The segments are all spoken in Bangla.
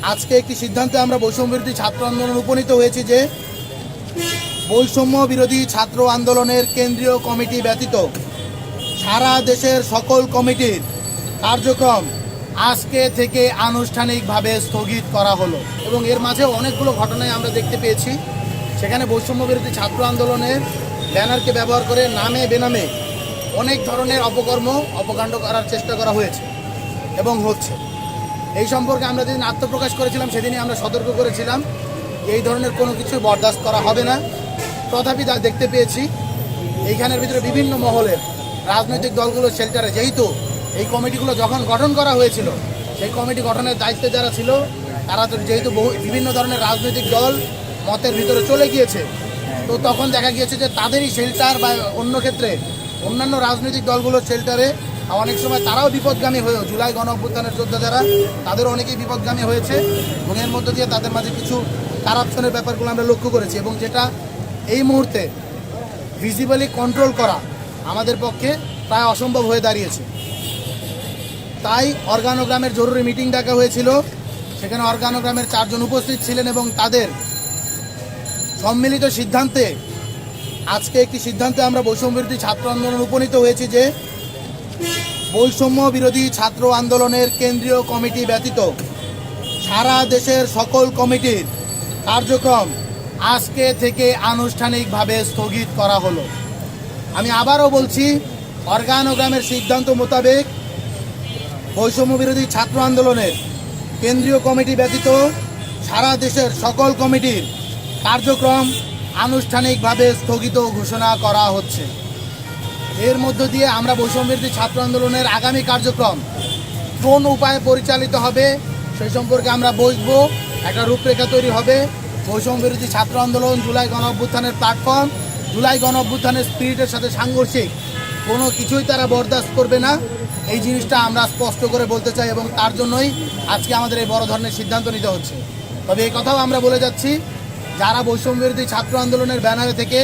আজকে একটি সিদ্ধান্তে আমরা বৈষম্য বিরোধী ছাত্র আন্দোলন উপনীত হয়েছি যে বৈষম্য বিরোধী ছাত্র আন্দোলনের কেন্দ্রীয় কমিটি ব্যতীত সারা দেশের সকল কমিটির কার্যক্রম আজকে থেকে আনুষ্ঠানিকভাবে স্থগিত করা হলো। এবং এর মাঝে অনেকগুলো ঘটনায় আমরা দেখতে পেয়েছি, সেখানে বৈষম্য বিরোধী ছাত্র আন্দোলনের ব্যানারকে ব্যবহার করে নামে বেনামে অনেক ধরনের অপকাণ্ড করার চেষ্টা করা হয়েছে এবং হচ্ছে। এই সম্পর্কে আমরা যেদিন আত্মপ্রকাশ করেছিলাম সেদিনই আমরা সতর্ক করেছিলাম এই ধরনের কোনো কিছু বরদাস্ত করা হবে না। তথাপি দেখতে পেয়েছি এইখানের ভিতরে বিভিন্ন মহলের রাজনৈতিক দলগুলোর শেল্টারে, যেহেতু এই কমিটিগুলো যখন গঠন করা হয়েছিল সেই কমিটি গঠনের দায়িত্বে যারা ছিল তারা তো যেহেতু বিভিন্ন ধরনের রাজনৈতিক দল মতের ভিতরে চলে গিয়েছে, তো তখন দেখা গিয়েছে যে তাদেরই শেল্টার বা অন্য ক্ষেত্রে অন্যান্য রাজনৈতিক দলগুলোর শেল্টারে অনেক সময় তারাও বিপদগামী হয়েও জুলাই গণ অভ্যুত্থানের যোদ্ধা যারা তাদের অনেকেই বিপদগামী হয়েছে এবং এর মধ্য দিয়ে তাদের মাঝে কিছু কারাপশনের ব্যাপারগুলো আমরা লক্ষ্য করেছি এবং যেটা এই মুহূর্তে ভিজিবলি কন্ট্রোল করা আমাদের পক্ষে প্রায় অসম্ভব হয়ে দাঁড়িয়েছে। তাই অর্গানোগ্রামের জরুরি মিটিং ডাকা হয়েছিল, সেখানে অর্গানোগ্রামের 4 জন উপস্থিত ছিলেন এবং তাদের সম্মিলিত সিদ্ধান্তে আজকে একটি সিদ্ধান্তে আমরা বৈষম্য বিরোধী ছাত্র আন্দোলন উপনীত হয়েছি যে বৈষম্য বিরোধী ছাত্র আন্দোলনের কেন্দ্রীয় কমিটি ব্যতীত সারা দেশের সকল কমিটির কার্যক্রম আজকে থেকে আনুষ্ঠানিকভাবে স্থগিত করা হলো। আমি আবারও বলছি, অর্গানোগ্রামের সিদ্ধান্ত মোতাবেক বৈষম্য বিরোধী ছাত্র আন্দোলনের কেন্দ্রীয় কমিটি ব্যতীত সারা দেশের সকল কমিটির কার্যক্রম আনুষ্ঠানিকভাবে স্থগিত ঘোষণা করা হচ্ছে। এর মধ্য দিয়ে আমরা বৈষম্য বিরোধী ছাত্র আন্দোলনের আগামী কার্যক্রম কোন উপায়ে পরিচালিত হবে সেই সম্পর্কে আমরা বসবো, একটা রূপরেখা তৈরি হবে। বৈষম্য বিরোধী ছাত্র আন্দোলন জুলাই গণ অভ্যুত্থানের প্ল্যাটফর্ম, জুলাই গণ অভ্যুত্থানের স্পিরিটের সাথে সাংঘর্ষিক কোনো কিছুই তারা বরদাস্ত করবে না, এই জিনিসটা আমরা স্পষ্ট করে বলতে চাই এবং তার জন্যই আজকে আমাদের এই বড় ধরনের সিদ্ধান্ত নিতে হচ্ছে। তবে এই কথাও আমরা বলে যাচ্ছি, যারা বৈষম্য বিরোধী ছাত্র আন্দোলনের ব্যানারে থেকে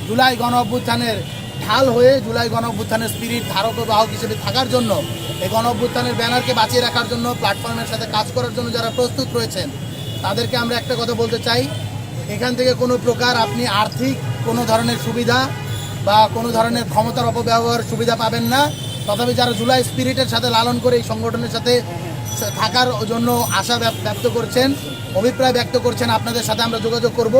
জুলাই গণ অভ্যুত্থানের ঢাল হয়ে জুলাই গণ অভ্যুত্থানের স্পিরিট ধারক ও বাহক হিসেবে থাকার জন্য, এই গণ অভ্যুত্থানের ব্যানারকে বাঁচিয়ে রাখার জন্য, প্ল্যাটফর্মের সাথে কাজ করার জন্য যারা প্রস্তুত রয়েছেন তাদেরকে আমরা একটা কথা বলতে চাই, এখান থেকে কোনো প্রকার আপনি আর্থিক কোনো ধরনের সুবিধা বা কোনো ধরনের ক্ষমতার অপব্যবহার সুবিধা পাবেন না। তথাপি যারা জুলাই স্পিরিটের সাথে লালন করে এই সংগঠনের সাথে থাকার জন্য আশা ব্যক্ত করছেন, অভিপ্রায় ব্যক্ত করছেন, আপনাদের সাথে আমরা যোগাযোগ করব।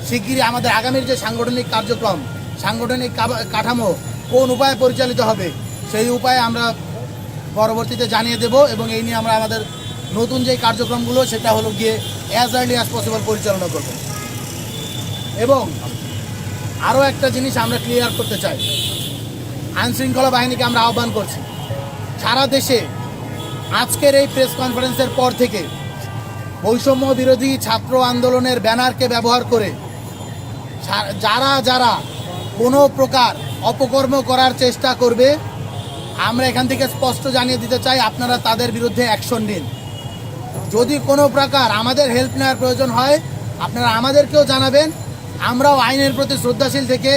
শিগগিরই আমাদের আগামীর যে সাংগঠনিক কার্যক্রম, সাংগঠনিক কাঠামো কোন উপায়ে পরিচালিত হবে সেই উপায়ে আমরা পরবর্তীতে জানিয়ে দেব এবং এই নিয়ে আমরা আমাদের নতুন যে কার্যক্রমগুলো সেটা হলো গিয়ে অ্যাজ আর্লি অ্যাজ পসিবল পরিচালনা করব। এবং আরও একটা জিনিস আমরা ক্লিয়ার করতে চাই, আইনশৃঙ্খলা বাহিনীকে আমরা আহ্বান করছি, সারা দেশে আজকের এই প্রেস কনফারেন্সের পর থেকে বৈষম্য বিরোধী ছাত্র আন্দোলনের ব্যানারকে ব্যবহার করে যারা কোনো প্রকার অপকর্ম করার চেষ্টা করবে, আমরা এখান থেকে স্পষ্ট জানিয়ে দিতে চাই আপনারা তাদের বিরুদ্ধে অ্যাকশন নিন। যদি কোনো প্রকার আমাদের হেল্প নেওয়ার প্রয়োজন হয় আপনারা আমাদেরকেও জানাবেন, আমরাও আইনের প্রতি শ্রদ্ধাশীল থেকে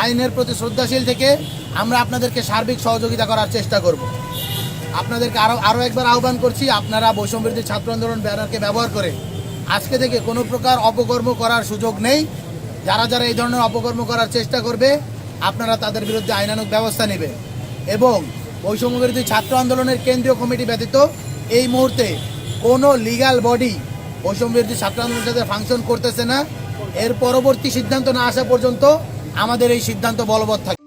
আইনের প্রতি শ্রদ্ধাশীল থেকে আমরা আপনাদেরকে সার্বিক সহযোগিতা করার চেষ্টা করব। আপনাদেরকে আরও একবার আহ্বান করছি, আপনারা বৈষম্য বিরোধী ছাত্র আন্দোলন ব্যানারকে ব্যবহার করে আজকে থেকে কোনো প্রকার অপকর্ম করার সুযোগ নেই। যারা এই ধরনের অপকর্ম করার চেষ্টা করবে আপনারা তাদের বিরুদ্ধে আইনানুগ ব্যবস্থা নেবে। এবং বৈষম্য বিরোধী ছাত্র আন্দোলনের কেন্দ্রীয় কমিটি ব্যতীত এই মুহূর্তে কোনো লিগ্যাল বডি বৈষম্য বিরোধী ছাত্র আন্দোলনের সাথে ফাংশন করতেছে না। এর পরবর্তী সিদ্ধান্ত না আসা পর্যন্ত আমাদের এই সিদ্ধান্ত বলবৎ থাকে।